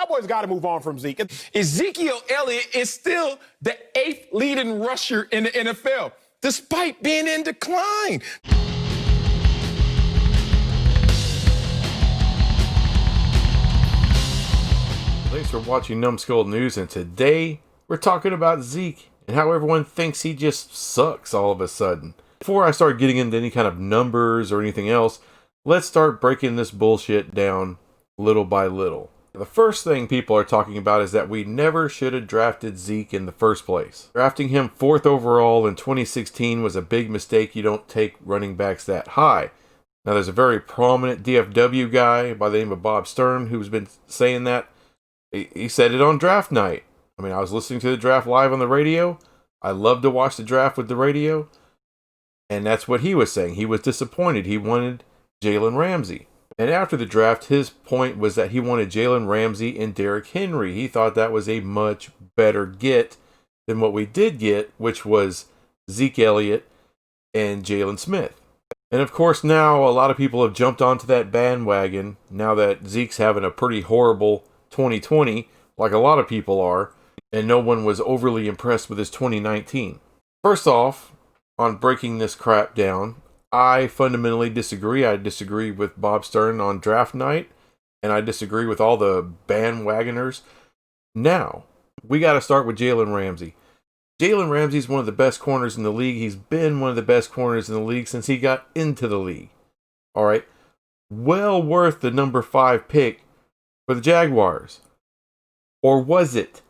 Cowboys got to move on from Zeke. Ezekiel Elliott is still the 8th leading rusher in the NFL, despite being in decline. Thanks for watching Numbskull News, and today we're talking about Zeke and how everyone thinks he just sucks all of a sudden. Before I start getting into any kind of numbers or anything else, let's start breaking this bullshit down little by little. The first thing people are talking about is that we never should have drafted Zeke in the first place. Drafting him 4th overall in 2016 was a big mistake. You don't take running backs that high. Now there's a very prominent DFW guy by the name of Bob Stern who's been saying that. He said it on draft night. I mean, I was listening to the draft live on the radio. I love to watch the draft with the radio. And that's what he was saying. He was disappointed. He wanted Jalen Ramsey. And after the draft, his point was that he wanted Jalen Ramsey and Derrick Henry. He thought that was a much better get than what we did get, which was Zeke Elliott and Jalen Smith. And of course, now a lot of people have jumped onto that bandwagon now that Zeke's having a pretty horrible 2020, like a lot of people are, and no one was overly impressed with his 2019. First off, on breaking this crap down, I fundamentally disagree. I disagree with Bob Stern on draft night, and I disagree with all the bandwagoners. Now, we got to start with Jalen Ramsey. Jalen Ramsey's one of the best corners in the league. He's been one of the best corners in the league since he got into the league. All right, well worth the number 5 pick for the Jaguars. Or was it?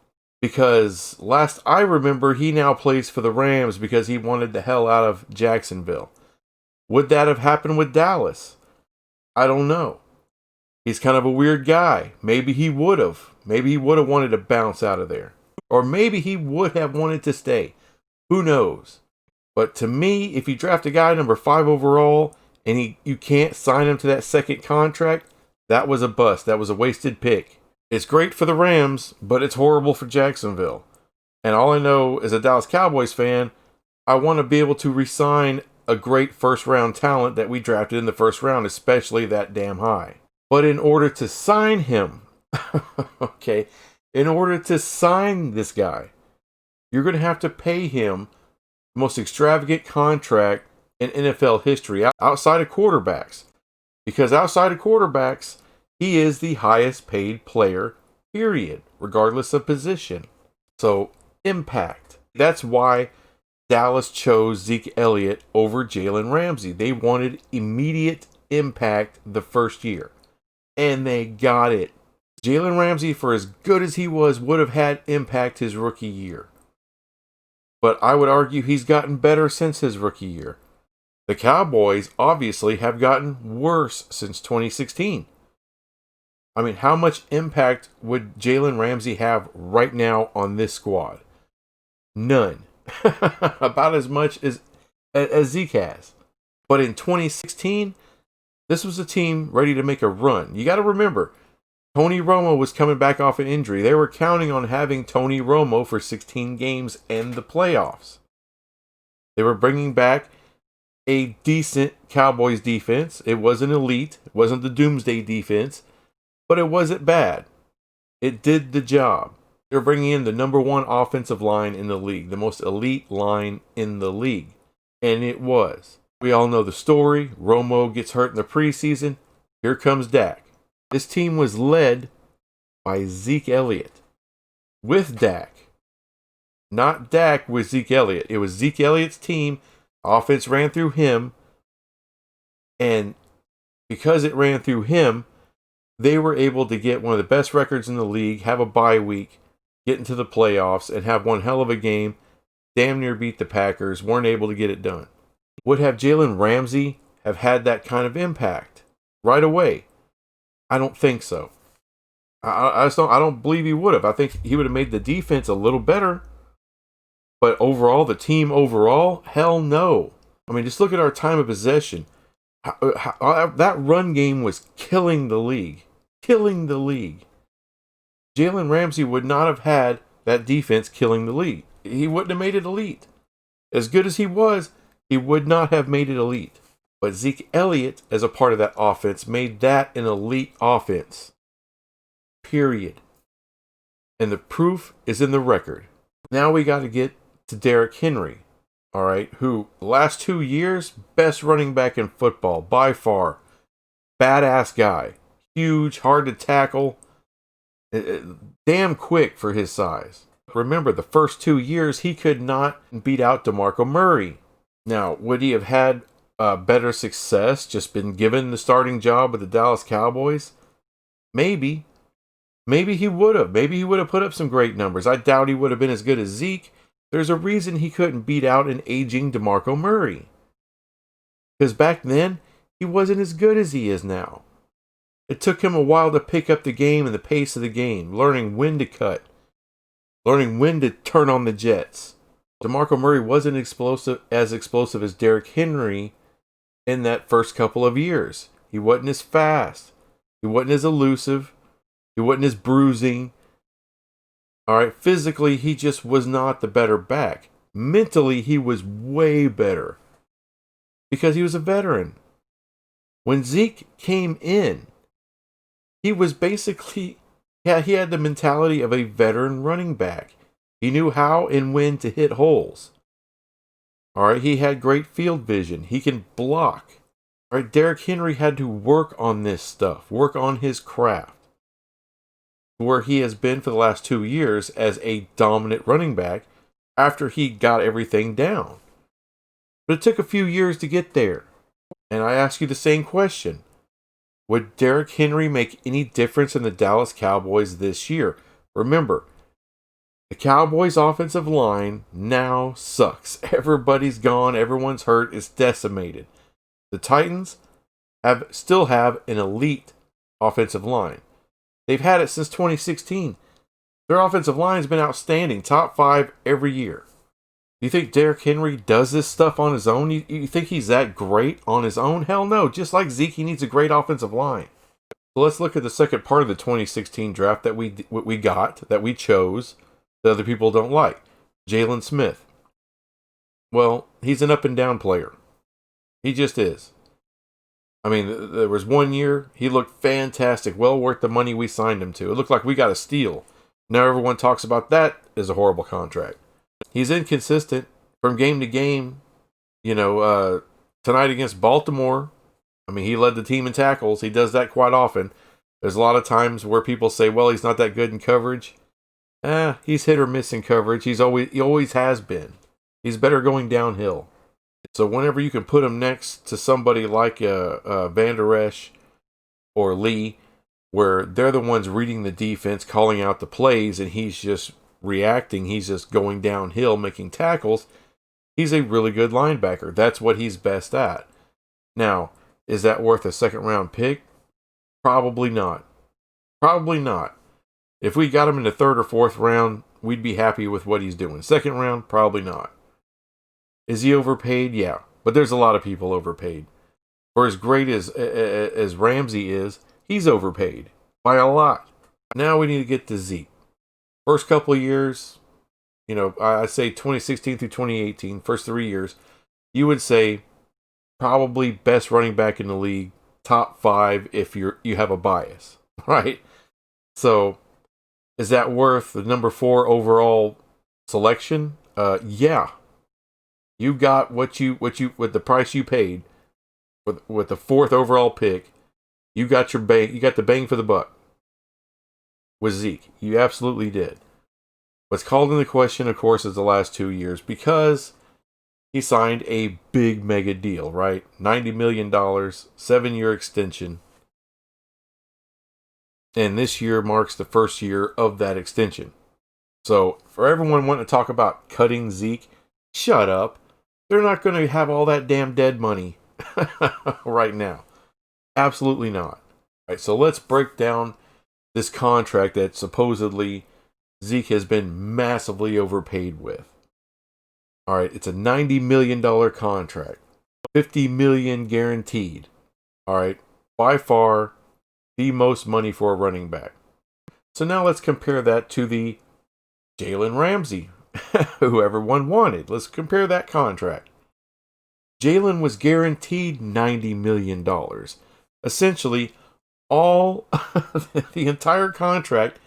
Because last I remember, he now plays for the Rams because he wanted the hell out of Jacksonville. Would that have happened with Dallas? I don't know. He's kind of a weird guy. Maybe he would have. Maybe he would have wanted to bounce out of there. Or maybe he would have wanted to stay. Who knows? But to me, if you draft a guy number 5 overall and you can't sign him to that second contract, that was a bust. That was a wasted pick. It's great for the Rams, but it's horrible for Jacksonville. And all I know as a Dallas Cowboys fan, I want to be able to re-sign a great first-round talent that we drafted in the first round, especially that damn high. But in order to sign him, okay, in order to sign this guy, you're going to have to pay him the most extravagant contract in NFL history outside of quarterbacks. Because outside of quarterbacks, he is the highest paid player, period, regardless of position. So, impact. That's why Dallas chose Zeke Elliott over Jalen Ramsey. They wanted immediate impact the first year. And they got it. Jalen Ramsey, for as good as he was, would have had impact his rookie year. But I would argue he's gotten better since his rookie year. The Cowboys obviously have gotten worse since 2016. I mean, how much impact would Jalen Ramsey have right now on this squad? None. About as much as Zeke has. But in 2016, this was a team ready to make a run. You got to remember, Tony Romo was coming back off an injury. They were counting on having Tony Romo for 16 games and the playoffs. They were bringing back a decent Cowboys defense. It wasn't elite. It wasn't the doomsday defense. But it wasn't bad. It did the job. They're bringing in the number 1 offensive line in the league. The most elite line in the league. And it was. We all know the story. Romo gets hurt in the preseason. Here comes Dak. This team was led by Zeke Elliott. With Dak. Not Dak with Zeke Elliott. It was Zeke Elliott's team. Offense ran through him. And because it ran through him, they were able to get one of the best records in the league, have a bye week, get into the playoffs, and have one hell of a game, damn near beat the Packers, weren't able to get it done. Would have Jalen Ramsey have had that kind of impact right away? I don't think so. I don't believe he would have. I think he would have made the defense a little better. But overall, the team overall, hell no. I mean, just look at our time of possession. That run game was killing the league. Killing the league. Jalen Ramsey would not have had that defense killing the league. He wouldn't have made it elite. As good as he was, he would not have made it elite. But Zeke Elliott, as a part of that offense, made that an elite offense. Period. And the proof is in the record. Now we got to get to Derrick Henry, all right, who the last 2 years, best running back in football by far. Badass guy. Huge, hard to tackle, damn quick for his size. Remember, the first 2 years, he could not beat out DeMarco Murray. Now, would he have had better success, just been given the starting job with the Dallas Cowboys? Maybe. Maybe he would have. Maybe he would have put up some great numbers. I doubt he would have been as good as Zeke. There's a reason he couldn't beat out an aging DeMarco Murray. Because back then, he wasn't as good as he is now. It took him a while to pick up the game and the pace of the game, learning when to cut, learning when to turn on the jets. DeMarco Murray wasn't explosive as Derrick Henry in that first couple of years. He wasn't as fast. He wasn't as elusive. He wasn't as bruising. All right, physically, he just was not the better back. Mentally, he was way better because he was a veteran. When Zeke came in, he was basically, he had the mentality of a veteran running back. He knew how and when to hit holes. All right, he had great field vision. He can block. All right, Derrick Henry had to work on this stuff, work on his craft. Where he has been for the last 2 years as a dominant running back after he got everything down. But it took a few years to get there. And I ask you the same question. Would Derrick Henry make any difference in the Dallas Cowboys this year? Remember, the Cowboys' offensive line now sucks. Everybody's gone. Everyone's hurt. It's decimated. The Titans still have an elite offensive line. They've had it since 2016. Their offensive line has been outstanding. Top 5 every year. You think Derrick Henry does this stuff on his own? You think he's that great on his own? Hell no. Just like Zeke, he needs a great offensive line. So let's look at the second part of the 2016 draft that we chose, that other people don't like. Jalen Smith. Well, he's an up and down player. He just is. I mean, there was 1 year, he looked fantastic, well worth the money we signed him to. It looked like we got a steal. Now everyone talks about that as a horrible contract. He's inconsistent from game to game. Tonight against Baltimore, I mean, he led the team in tackles. He does that quite often. There's a lot of times where people say, well, he's not that good in coverage. He's hit or miss in coverage. He always has been. He's better going downhill. So whenever you can put him next to somebody like Van Der Esch or Lee, where they're the ones reading the defense, calling out the plays, and he's just reacting, he's just going downhill, making tackles, he's a really good linebacker. That's what he's best at. Now, is that worth a second-round pick? Probably not. Probably not. If we got him in the third or fourth round, we'd be happy with what he's doing. Second round, probably not. Is he overpaid? Yeah. But there's a lot of people overpaid. For as great as Ramsey is, he's overpaid by a lot. Now we need to get to Zeke. First couple of years, I say 2016 through 2018, first 3 years, you would say probably best running back in the league, top 5 if you have a bias, right? So, is that worth the number 4 overall selection? Yeah. You got with the price you paid with the 4th overall pick, you got the bang for the buck with Zeke. You absolutely did. What's called into question, of course, is the last 2 years because he signed a big mega deal, right? $90 million, 7-year extension. And this year marks the first year of that extension. So for everyone wanting to talk about cutting Zeke, shut up. They're not going to have all that damn dead money right now. Absolutely not. All right, so let's break down this contract that supposedly Zeke has been massively overpaid with. All right, it's a $90 million contract. $50 million guaranteed. All right, by far the most money for a running back. So now let's compare that to the Jalen Ramsey, who everyone wanted. Let's compare that contract. Jalen was guaranteed $90 million. Essentially, all the entire contract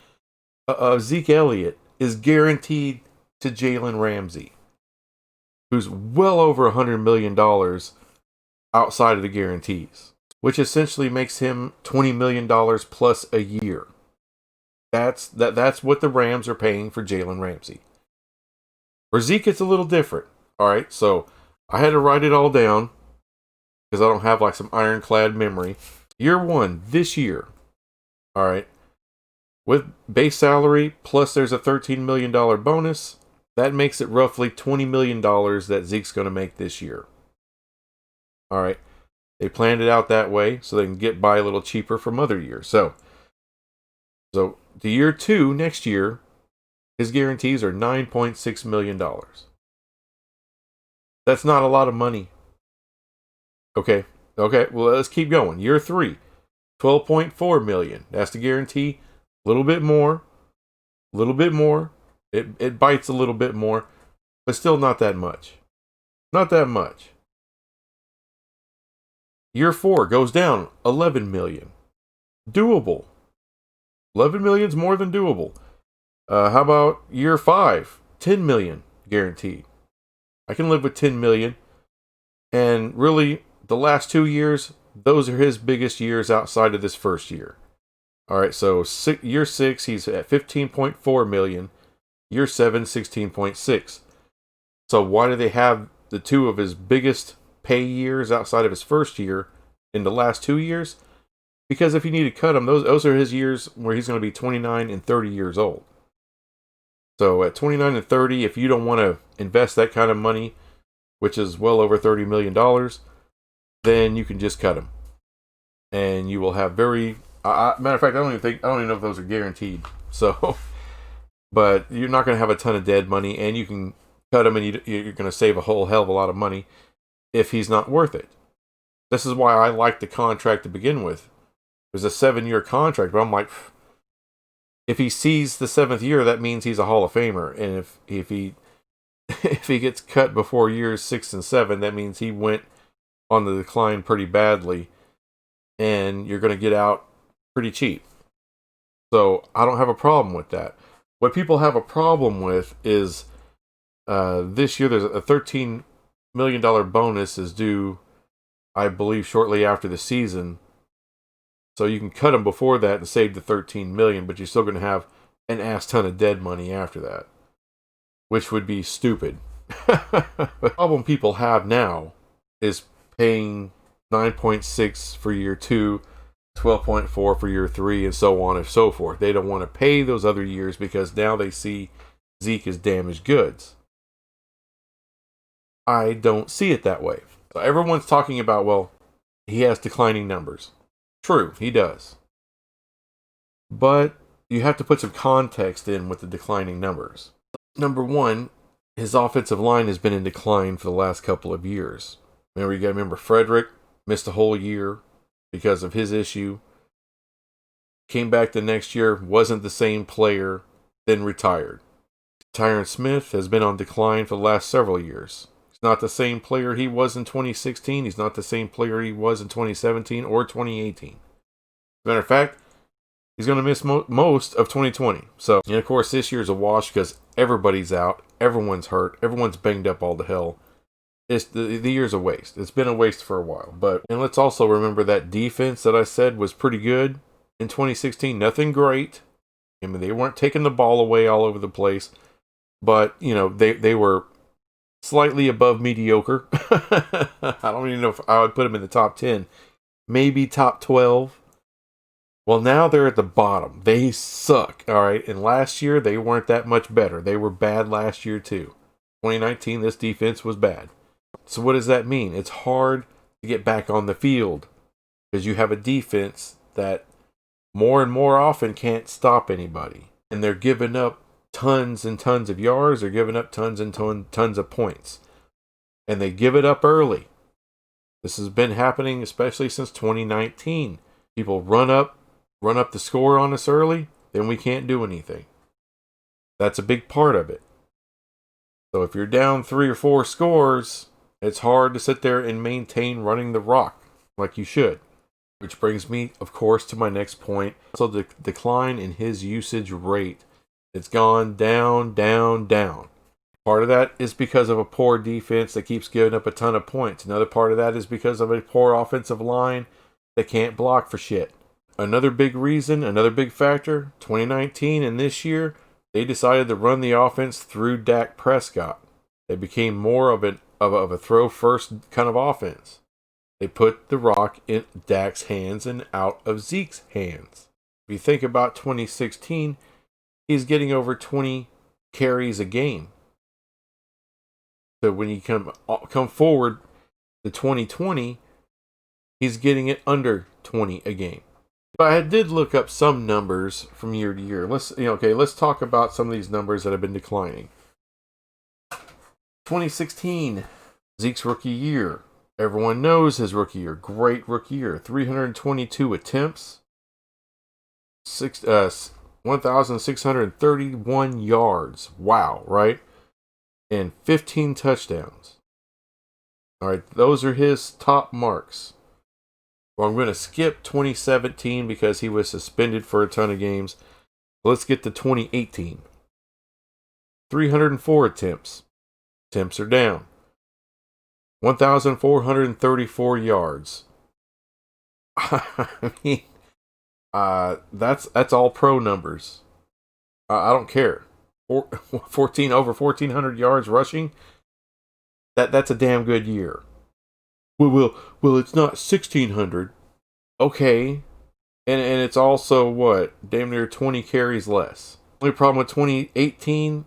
Zeke Elliott is guaranteed to Jalen Ramsey, who's well over $100 million outside of the guarantees, which essentially makes him $20 million plus a year. That's what the Rams are paying for Jalen Ramsey. For Zeke, it's a little different. All right, so I had to write it all down because I don't have like some ironclad memory. Year one, this year, all right, with base salary plus there's a $13 million bonus, that makes it roughly $20 million that Zeke's going to make this year. All right, they planned it out that way so they can get by a little cheaper from other years. So the year two, next year, his guarantees are $9.6 million. That's not a lot of money. Okay, well, let's keep going. Year three, $12.4 million. That's the guarantee. A little bit more. It bites a little bit more, but still not that much. Not that much. Year four goes down $11 million. Doable. $11 million is more than doable. How about year five? $10 million guaranteed. I can live with $10 million. And really, the last 2 years, those are his biggest years outside of this first year. All right, so year six, he's at $15.4 million. Year seven, $16.6. So why do they have the two of his biggest pay years outside of his first year in the last 2 years? Because if you need to cut him, those are his years where he's going to be 29 and 30 years old. So at 29 and 30, if you don't want to invest that kind of money, which is well over $30 million, then you can just cut him. And you will have matter of fact, I don't even know if those are guaranteed. So, but you're not going to have a ton of dead money, and you can cut him, and you're going to save a whole hell of a lot of money if he's not worth it. This is why I like the contract to begin with. It was a 7-year contract, but I'm like, if he sees the 7th year, that means he's a Hall of Famer. And if he gets cut before years 6 and 7, that means he went on the decline pretty badly, and you're going to get out pretty cheap. So I don't have a problem with that. What people have a problem with is this year there's a $13 million bonus is due, I believe, shortly after the season. So you can cut them before that and save the $13 million, but you're still going to have an ass ton of dead money after that, which would be stupid. The problem people have now is paying 9.6 for year 2, 12.4 for year 3, and so on and so forth. They don't want to pay those other years because now they see Zeke as damaged goods. I don't see it that way. So everyone's talking about, well, he has declining numbers. True, he does. But you have to put some context in with the declining numbers. Number one, his offensive line has been in decline for the last couple of years. You got to remember Frederick missed a whole year because of his issue. Came back the next year, wasn't the same player, then retired. Tyron Smith has been on decline for the last several years. He's not the same player he was in 2016. He's not the same player he was in 2017 or 2018. As a matter of fact, he's going to miss most of 2020. So, and of course, this year's a wash because everybody's out, everyone's hurt, everyone's banged up all to hell. The year's a waste. It's been a waste for a while. And let's also remember that defense that I said was pretty good in 2016. Nothing great. I mean, they weren't taking the ball away all over the place. But, they were slightly above mediocre. I don't even know if I would put them in the top 10. Maybe top 12. Well, now they're at the bottom. They suck, all right? And last year, they weren't that much better. They were bad last year, too. 2019, this defense was bad. So what does that mean? It's hard to get back on the field because you have a defense that more and more often can't stop anybody. And they're giving up tons and tons of yards. They're giving up tons and tons of points. And they give it up early. This has been happening especially since 2019. People run up the score on us early, then we can't do anything. That's a big part of it. So if you're down 3 or 4 scores, it's hard to sit there and maintain running the rock like you should. Which brings me, of course, to my next point. So the decline in his usage rate It's gone down, down, down. Part of that is because of a poor defense that keeps giving up a ton of points. Another part of that is because of a poor offensive line that can't block for shit. Another big reason, another big factor, 2019 and this year, they decided to run the offense through Dak Prescott. They became more of a throw first kind of offense. They put the rock in Dak's hands and out of Zeke's hands. If you think about 2016, he's getting over 20 carries a game. So when you come forward to 2020, he's getting it under 20 a game. But I did look up some numbers from year to year. Let's talk about some of these numbers that have been declining. 2016, Zeke's rookie year. Everyone knows his rookie year. Great rookie year. 322 attempts. 1,631 yards. Wow, right? And 15 touchdowns. All right, those are his top marks. Well, I'm going to skip 2017 because he was suspended for a ton of games. Let's get to 2018. 304 attempts. Attempts are down. 1,434 yards. I mean, that's all pro numbers. I don't care. 1,400 yards rushing. That's a damn good year. Well, it's not 1,600. Okay, and it's also what, damn near 20 carries less. Only problem with 2018,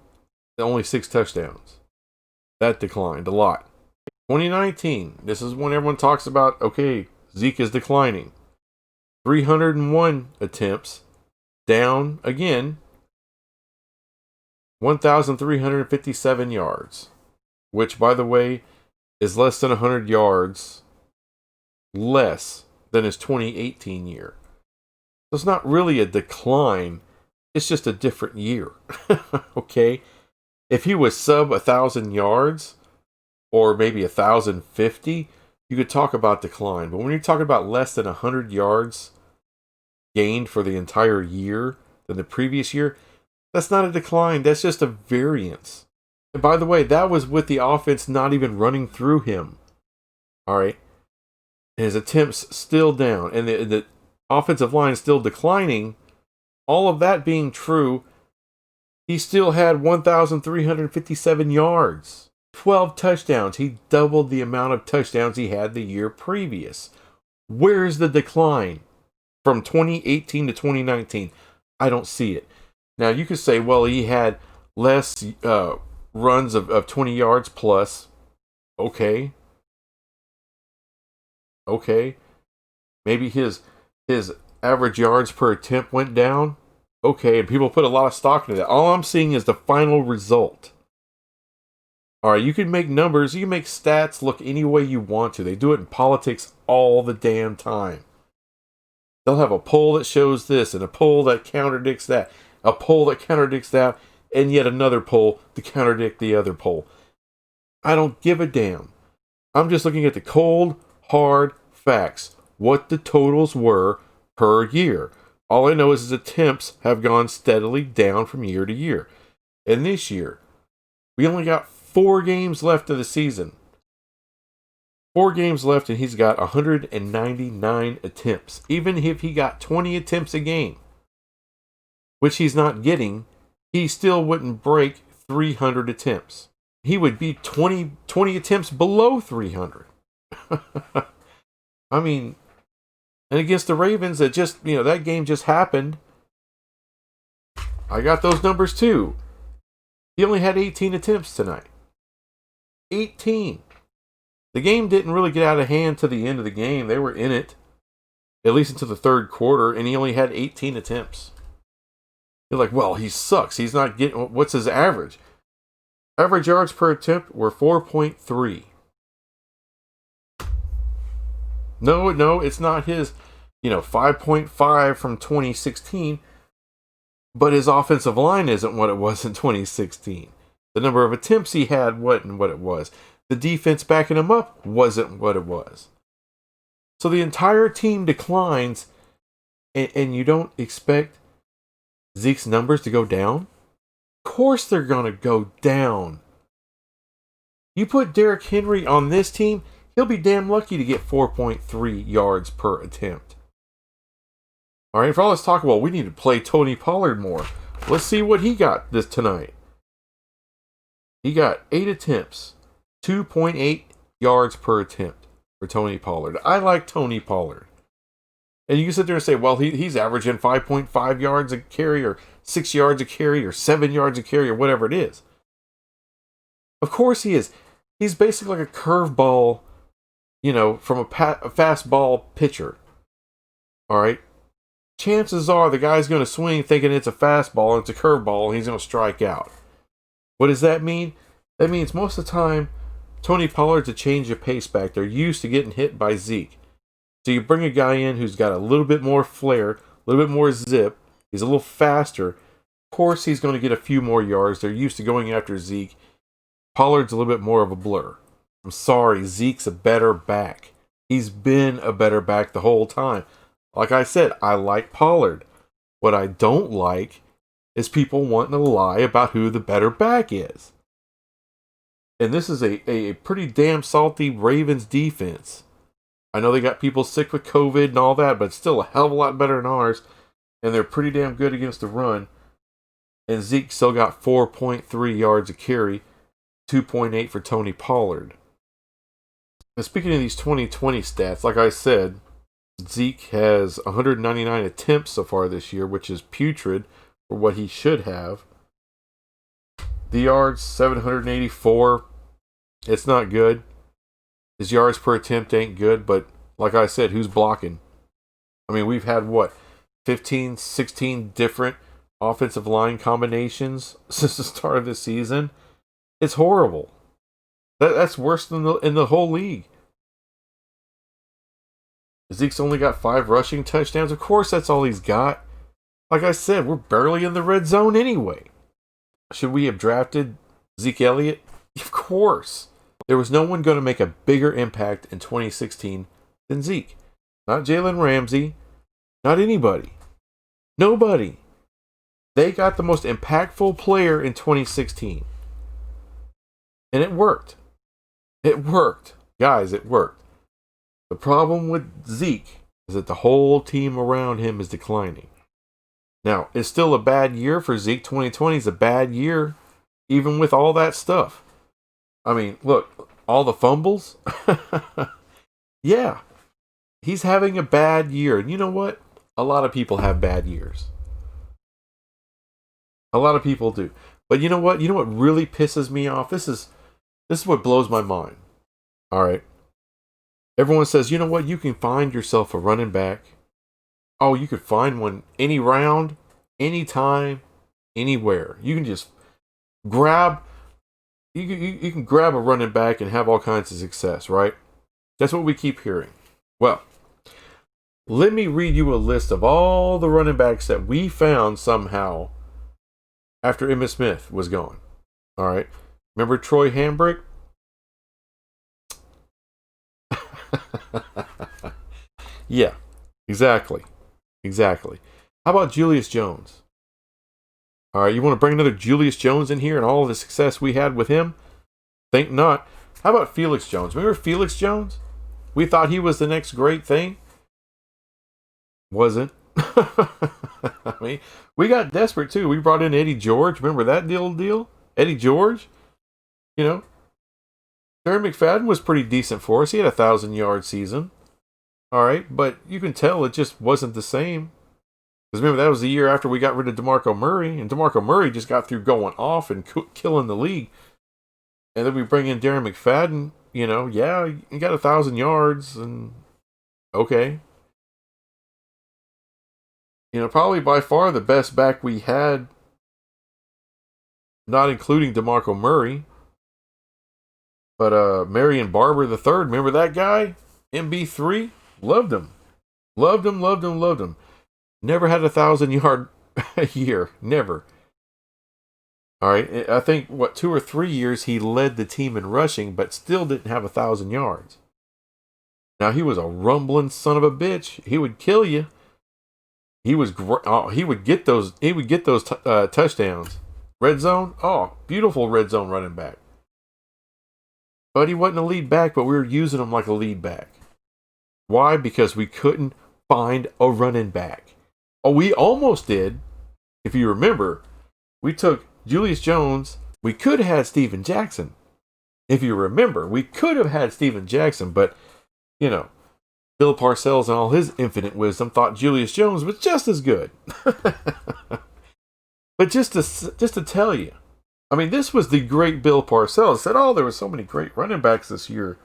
only 6 touchdowns. That declined a lot. 2019, this is when everyone talks about, okay, Zeke is declining. 301 attempts, down again. 1,357 yards, which, by the way, is less than 100 yards less than his 2018 year. So it's not really a decline, it's just a different year. Okay? If he was sub 1,000 yards, or maybe 1,050, you could talk about decline. But when you're talking about less than 100 yards gained for the entire year than the previous year, that's not a decline. That's just a variance. And by the way, that was with the offense not even running through him. All right. And his attempts still down. And the offensive line still declining. All of that being true, he still had 1,357 yards. 12 touchdowns. He doubled the amount of touchdowns he had the year previous. Where's the decline from 2018 to 2019? I don't see it. Now, you could say, well, he had less runs of 20 yards plus. Okay. Maybe his average yards per attempt went down. Okay, and people put a lot of stock into that. All I'm seeing is the final result. All right, you can make numbers, you can make stats look any way you want to. They do it in politics all the damn time. They'll have a poll that shows this and a poll that contradicts that. A poll that contradicts that, and yet another poll to contradict the other poll. I don't give a damn. I'm just looking at the cold, hard facts. What the totals were per year. All I know is his attempts have gone steadily down from year to year. And this year, we only got 4 games left of the season. 4 games left, and he's got 199 attempts. Even if he got 20 attempts a game, which he's not getting, he still wouldn't break 300 attempts. He would be 20 attempts below 300. I mean, and against the Ravens, that game just happened. I got those numbers too. He only had 18 attempts tonight. 18. The game didn't really get out of hand to the end of the game. They were in it, at least into the third quarter, and he only had 18 attempts. You're like, well, he sucks. He's not getting... What's his average? Average yards per attempt were 4.3. No, it's not his, 5.5 from 2016, but his offensive line isn't what it was in 2016. The number of attempts he had wasn't what it was. The defense backing him up wasn't what it was. So the entire team declines, and you don't expect Zeke's numbers to go down? course they're going to go down. You put Derrick Henry on this team, he'll be damn lucky to get 4.3 yards per attempt. All right, for all this talk about, we need to play Tony Pollard more. Let's see what he got this tonight. He got 8 attempts, 2.8 yards per attempt for Tony Pollard. I like Tony Pollard. And you can sit there and say, well, he's averaging 5.5 yards a carry, or 6 yards a carry, or 7 yards a carry, or whatever it is. Of course he is. He's basically like a curveball, from a fastball pitcher. All right? Chances are the guy's going to swing thinking it's a fastball and it's a curveball and he's going to strike out. What does that mean? That means most of the time, Tony Pollard's a change of pace back. They're used to getting hit by Zeke. So you bring a guy in who's got a little bit more flair, a little bit more zip. He's a little faster. Of course, he's going to get a few more yards. They're used to going after Zeke. Pollard's a little bit more of a blur. I'm sorry, Zeke's a better back. He's been a better back the whole time. Like I said, I like Pollard. What I don't like is people wanting to lie about who the better back is. And this is a pretty damn salty Ravens defense. I know they got people sick with COVID and all that, but it's still a hell of a lot better than ours. And they're pretty damn good against the run. And Zeke still got 4.3 yards a carry, 2.8 for Tony Pollard. Now, speaking of these 2020 stats, like I said, Zeke has 199 attempts so far this year, which is putrid for what he should have. The yards, 784. It's not good. His yards per attempt ain't good, but like I said, who's blocking? I mean, we've had, 15, 16 different offensive line combinations since the start of the season. It's horrible. That's worse than in the whole league. Zeke's only got 5 rushing touchdowns. Of course, that's all he's got. Like I said, we're barely in the red zone anyway. Should we have drafted Zeke Elliott? Of course. There was no one going to make a bigger impact in 2016 than Zeke. Not Jalen Ramsey. Not anybody. Nobody. They got the most impactful player in 2016. And it worked. It worked. Guys, it worked. The problem with Zeke is that the whole team around him is declining. Now, it's still a bad year for Zeke. 2020 is a bad year, even with all that stuff. I mean, look, all the fumbles. Yeah, he's having a bad year. And you know what? A lot of people have bad years. A lot of people do. But you know what? You know what really pisses me off? This is what blows my mind. All right. Everyone says, you know what? You can find yourself a running back. Oh, you could find one any round, anytime, anywhere. You can just grab. You can grab a running back and have all kinds of success, right? That's what we keep hearing. Well, let me read you a list of all the running backs that we found somehow after Emmitt Smith was gone. All right. Remember Troy Hambrick? Yeah, exactly. How about Julius Jones? All right, you want to bring another Julius Jones in here and all of the success we had with him? Think not. How about Felix Jones? Remember Felix Jones? We thought he was the next great thing. Wasn't. I mean, we got desperate too. We brought in Eddie George. Remember that deal? Eddie George? Darren McFadden was pretty decent for us. He had a 1,000-yard season. All right, but you can tell it just wasn't the same. Because remember, that was the year after we got rid of DeMarco Murray, and DeMarco Murray just got through going off and killing the league. And then we bring in Darren McFadden. Yeah, he got 1,000 yards, and okay. Probably by far the best back we had, not including DeMarco Murray. But Marion Barber III, remember that guy? MB3? Loved him. Never had a 1,000-yard year. Never. All right. I think, 2 or 3 years he led the team in rushing, but still didn't have 1,000 yards. Now, he was a rumbling son of a bitch. He would kill you. He was he would get those touchdowns. Red zone? Oh, beautiful red zone running back. But he wasn't a lead back, but we were using him like a lead back. Why? Because we couldn't find a running back. Oh, we almost did. If you remember, we took Julius Jones. We could have had Steven Jackson. If you remember, we could have had Steven Jackson, but, you know, Bill Parcells and all his infinite wisdom thought Julius Jones was just as good. But just to tell you, I mean, this was the great Bill Parcells. Said, oh, there were so many great running backs this year.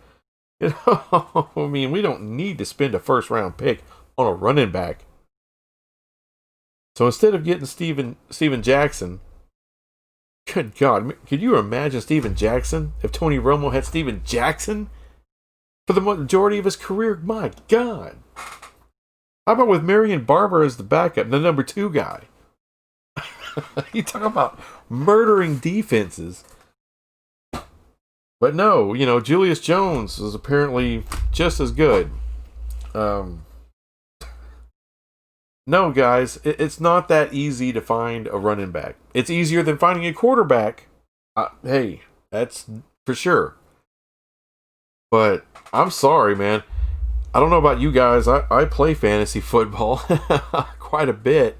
You know, I mean, we don't need to spend a first-round pick on a running back. So instead of getting Steven Jackson, good God, could you imagine Steven Jackson if Tony Romo had Steven Jackson for the majority of his career? My God. How about with Marion Barber as the backup, the number 2 guy? You talk about murdering defenses. But no, you know, Julius Jones is apparently just as good. No, guys, it's not that easy to find a running back. It's easier than finding a quarterback. Hey, that's for sure. But I'm sorry, man. I don't know about you guys. I play fantasy football quite a bit.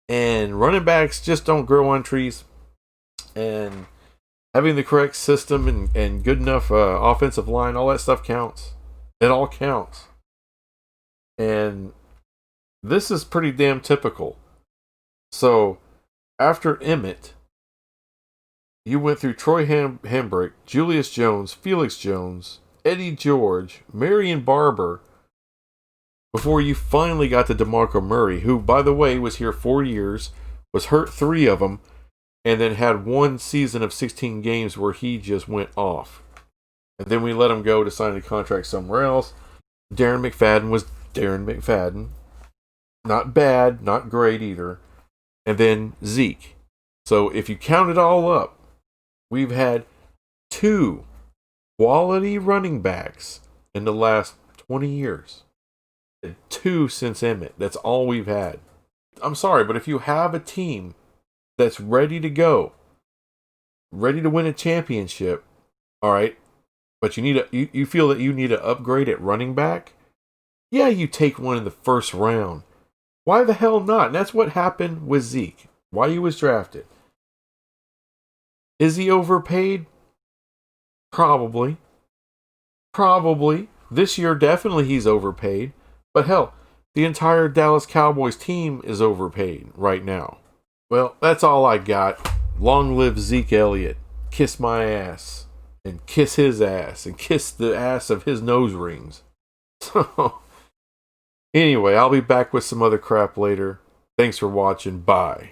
And running backs just don't grow on trees. And having the correct system and good enough offensive line, all that stuff counts. It all counts. And this is pretty damn typical. So, after Emmett, you went through Troy Hembrick, Julius Jones, Felix Jones, Eddie George, Marion Barber, before you finally got to DeMarco Murray, who, by the way, was here 4 years, was hurt 3 of them, and then had 1 season of 16 games where he just went off. And then we let him go to sign a contract somewhere else. Darren McFadden was Darren McFadden. Not bad, not great either. And then Zeke. So if you count it all up, we've had 2 quality running backs in the last 20 years. 2 since Emmett. That's all we've had. I'm sorry, but if you have a team that's ready to go, ready to win a championship, all right, but you feel that you need to upgrade at running back, yeah, you take one in the first round. Why the hell not? And that's what happened with Zeke. Why he was drafted. Is he overpaid? Probably. This year, definitely he's overpaid. But hell, the entire Dallas Cowboys team is overpaid right now. Well, that's all I got. Long live Zeke Elliott. Kiss my ass. And kiss his ass. And kiss the ass of his nose rings. So, anyway, I'll be back with some other crap later. Thanks for watching. Bye.